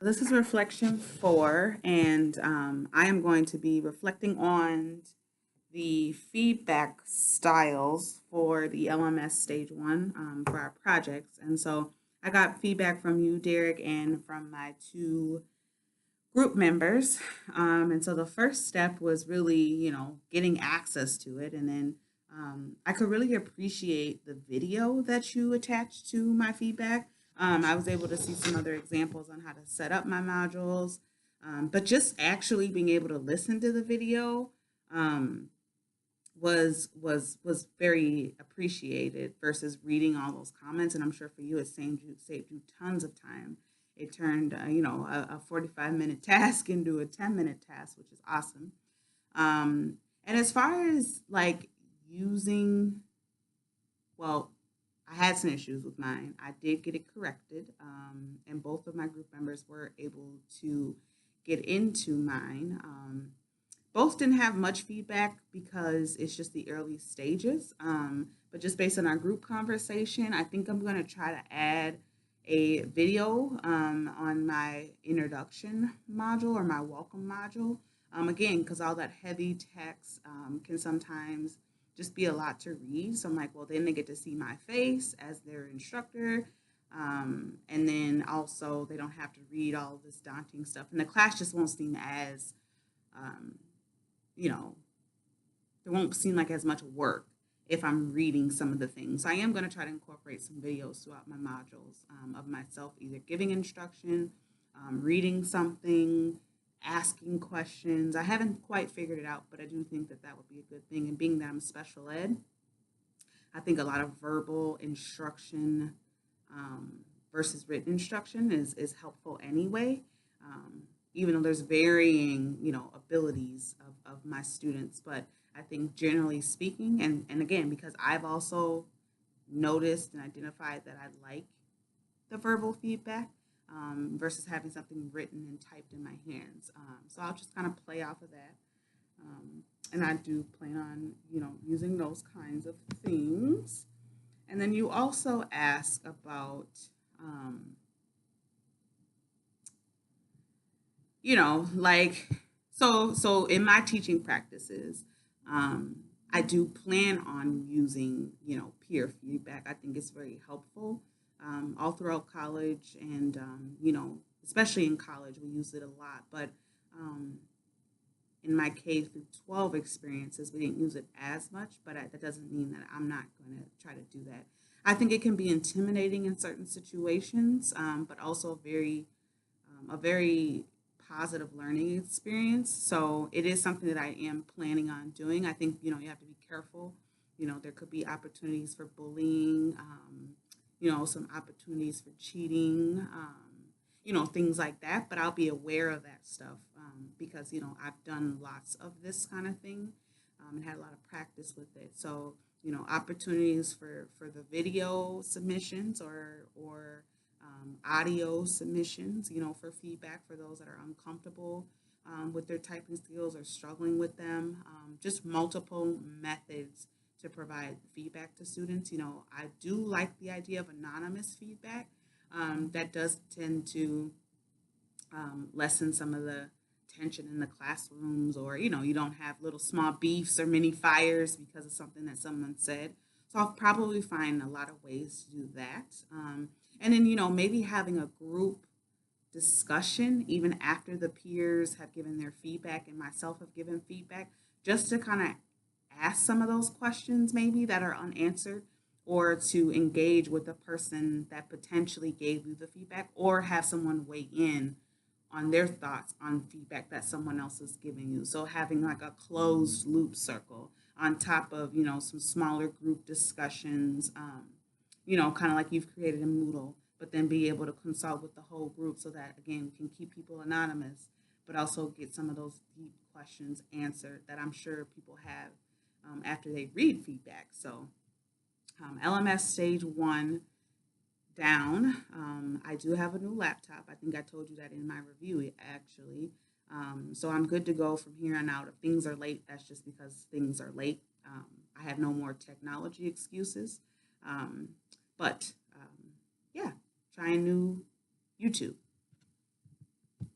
This is reflection 4, and I am going to be reflecting on the feedback styles for the LMS stage 1 for our projects. And so I got feedback from you, Derek, and from my two group members. And so the first step was really, getting access to it. And then I could really appreciate the video that you attached to my feedback. I was able to see some other examples on how to set up my modules, but just actually being able to listen to the video um, was very appreciated versus reading all those comments. And I'm sure for you, it saved you tons of time. It turned a 45-minute task into a 10-minute task, which is awesome. And as far as like using, well, I had some issues with mine. I did get it corrected, and both of my group members were able to get into mine. Both didn't have much feedback because it's just the early stages. But just based on our group conversation, I think I'm going to try to add a video on my introduction module or my welcome module. Again, because all that heavy text can sometimes just be a lot to read. So I'm like, well, then they get to see my face as their instructor. And then also they don't have to read all this daunting stuff. And the class just won't seem as um, you know, there won't seem like as much work if I'm reading some of the things. So I am going to try to incorporate some videos throughout my modules of myself either giving instruction, reading something, asking questions. I haven't quite figured it out, but I do think that that would be a good thing. And being that I'm special ed, I think a lot of verbal instruction um, versus written instruction is helpful anyway. Even though there's varying, abilities of my students, but I think generally speaking, and again, because I've also noticed and identified that I like the verbal feedback versus having something written and typed in my hands. So I'll just kind of play off of that. And I do plan on, using those kinds of things. And then you also ask about, um, like so in my teaching practices, um, I do plan on using, peer feedback. I think it's very helpful all throughout college, and especially in college, we use it a lot. But um, in my K through 12 experiences, we didn't use it as much, but that doesn't mean that I'm not going to try to do that. I think it can be intimidating in certain situations, but also a very positive learning experience. So it is something that I am planning on doing. I think, you have to be careful. There could be opportunities for bullying, some opportunities for cheating, things like that. But I'll be aware of that stuff because, I've done lots of this kind of thing and had a lot of practice with it. So, opportunities for the video submissions or audio submissions, for feedback for those that are uncomfortable with their typing skills or struggling with them. Just multiple methods to provide feedback to students. I do like the idea of anonymous feedback. That does tend to lessen some of the tension in the classrooms, or you don't have little small beefs or mini fires because of something that someone said. So I'll probably find a lot of ways to do that. And then maybe having a group discussion even after the peers have given their feedback and myself have given feedback, just to kind of ask some of those questions maybe that are unanswered, or to engage with the person that potentially gave you the feedback, or have someone weigh in on their thoughts on feedback that someone else is giving you. So having like a closed loop circle on top of, some smaller group discussions, kind of like you've created in Moodle, but then be able to consult with the whole group so that, again, we can keep people anonymous, but also get some of those deep questions answered that I'm sure people have after they read feedback. So LMS stage 1 down. I do have a new laptop. I think I told you that in my review, actually. So I'm good to go from here on out. If things are late, that's just because things are late. I have no more technology excuses. But yeah, trying new YouTube.